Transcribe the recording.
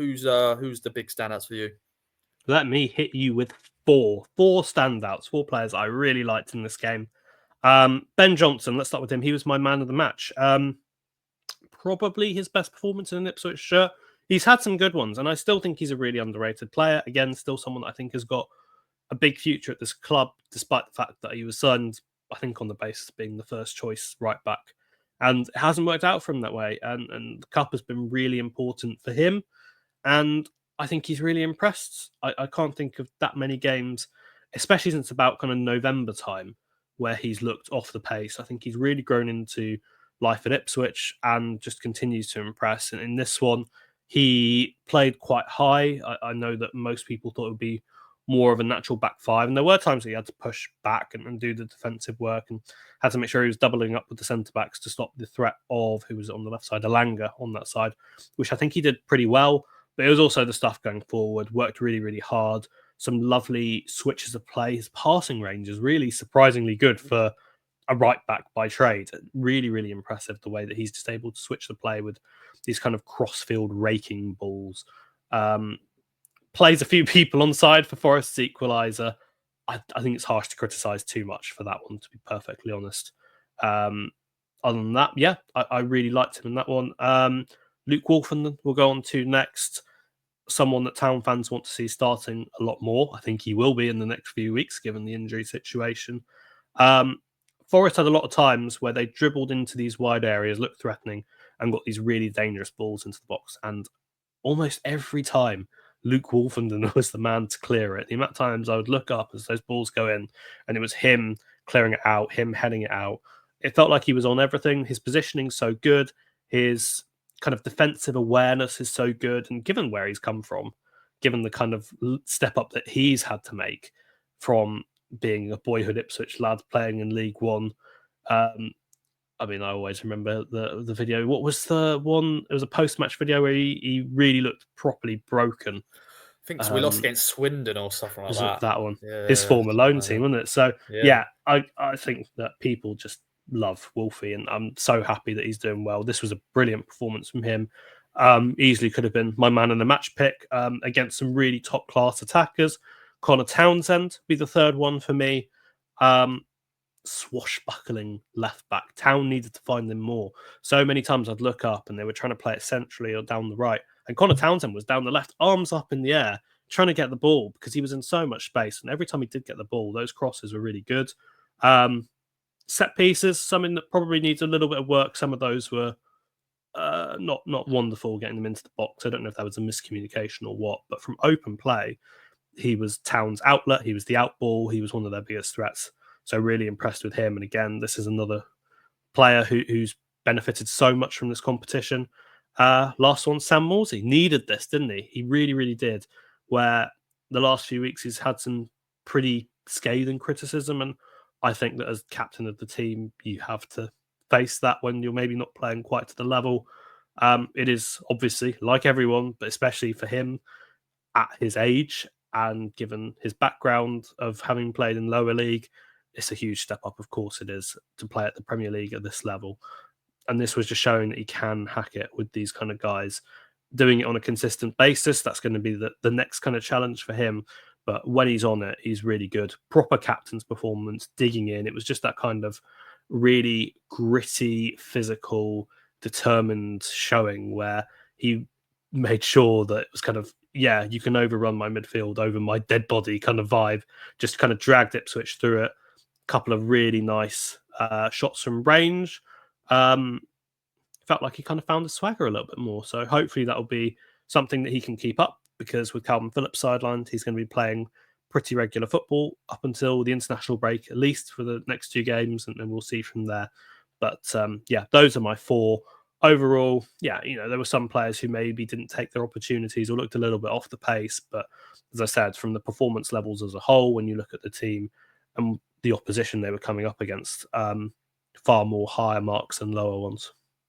who's the big standouts for you? Let me hit you with four standouts, four players I really liked in this game. Ben Johnson, let's start with him. He was my man of the match. Probably his best performance in an Ipswich shirt. He's had some good ones, and I still think he's a really underrated player. Again, still someone that I think has got a big future at this club, despite the fact that he was signed, I think, on the basis of being the first choice right back. And it hasn't worked out for him that way. And the cup has been really important for him. And I think he's really impressed. I can't think of that many games, especially since about kind of November time, where he's looked off the pace. I think he's really grown into life at Ipswich and just continues to impress. And in this one, he played quite high. I know that most people thought it would be more of a natural back five. And there were times that he had to push back and do the defensive work and had to make sure he was doubling up with the centre backs to stop the threat of who was on the left side, Alanga on that side, which I think he did pretty well. But it was also the stuff going forward, worked really, really hard. Some lovely switches of play. His passing range is really surprisingly good for a right back by trade. Really, really impressive the way that he's just able to switch the play with these kind of cross-field raking balls. Plays a few people on side for Forest's equaliser. I think it's harsh to criticise too much for that one, to be perfectly honest. Other than that, yeah, I really liked him in that one. Luke Wolfenden we'll go on to next. Someone that Town fans want to see starting a lot more. I think he will be in the next few weeks, given the injury situation. Forest had a lot of times where they dribbled into these wide areas, looked threatening, and got these really dangerous balls into the box. And almost every time, Luke Wolfenden was the man to clear it. The amount of times I would look up as those balls go in, and it was him clearing it out, him heading it out. It felt like he was on everything. His positioning's so good. His kind of defensive awareness is so good. And given where he's come from, given the kind of step up that he's had to make from being a boyhood Ipswich lad playing in League One. I mean, I always remember the video. What was the one? It was a post-match video where he really looked properly broken. I think so we lost against Swindon or something like that. That one. Yeah, his former loan team, wasn't it? So, yeah, I think that people just love Wolfie, and I'm so happy that he's doing well. This was a brilliant performance from him. Easily could have been my man in the match pick against some really top-class attackers. Connor Townsend be the third one for me. Swashbuckling left back. Town needed to find them more. So many times I'd look up and they were trying to play it centrally or down the right. And Connor Townsend was down the left, arms up in the air, trying to get the ball because he was in so much space. And every time he did get the ball, those crosses were really good. Set pieces, something that probably needs a little bit of work. Some of those were not wonderful getting them into the box. I don't know if that was a miscommunication or what, but from open play, he was Town's outlet. He was the outball. He was one of their biggest threats. So really impressed with him. And again, this is another player who's benefited so much from this competition. Last one, Sam Morsey. Needed this, didn't he? He really, really did. Where the last few weeks he's had some pretty scathing criticism. And I think that as captain of the team, you have to face that when you're maybe not playing quite to the level. It is obviously, like everyone, but especially for him at his age and given his background of having played in lower league, it's a huge step up, of course it is, to play at the Premier League at this level. And this was just showing that he can hack it with these kind of guys. Doing it on a consistent basis, that's going to be the next kind of challenge for him. But when he's on it, he's really good. Proper captain's performance, digging in. It was just that kind of really gritty, physical, determined showing where he made sure that it was kind of, yeah, you can overrun my midfield over my dead body kind of vibe. Just kind of dragged Ipswich through it. Couple of really nice shots from range. Felt like he kind of found the swagger a little bit more. So hopefully that'll be something that he can keep up, because with Calvin Phillips sidelined, he's going to be playing pretty regular football up until the international break, at least for the next 2 games, and then we'll see from there. But yeah, those are my 4. Overall, yeah, there were some players who maybe didn't take their opportunities or looked a little bit off the pace. But as I said, from the performance levels as a whole, when you look at the team and the opposition they were coming up against, far more higher marks than lower ones.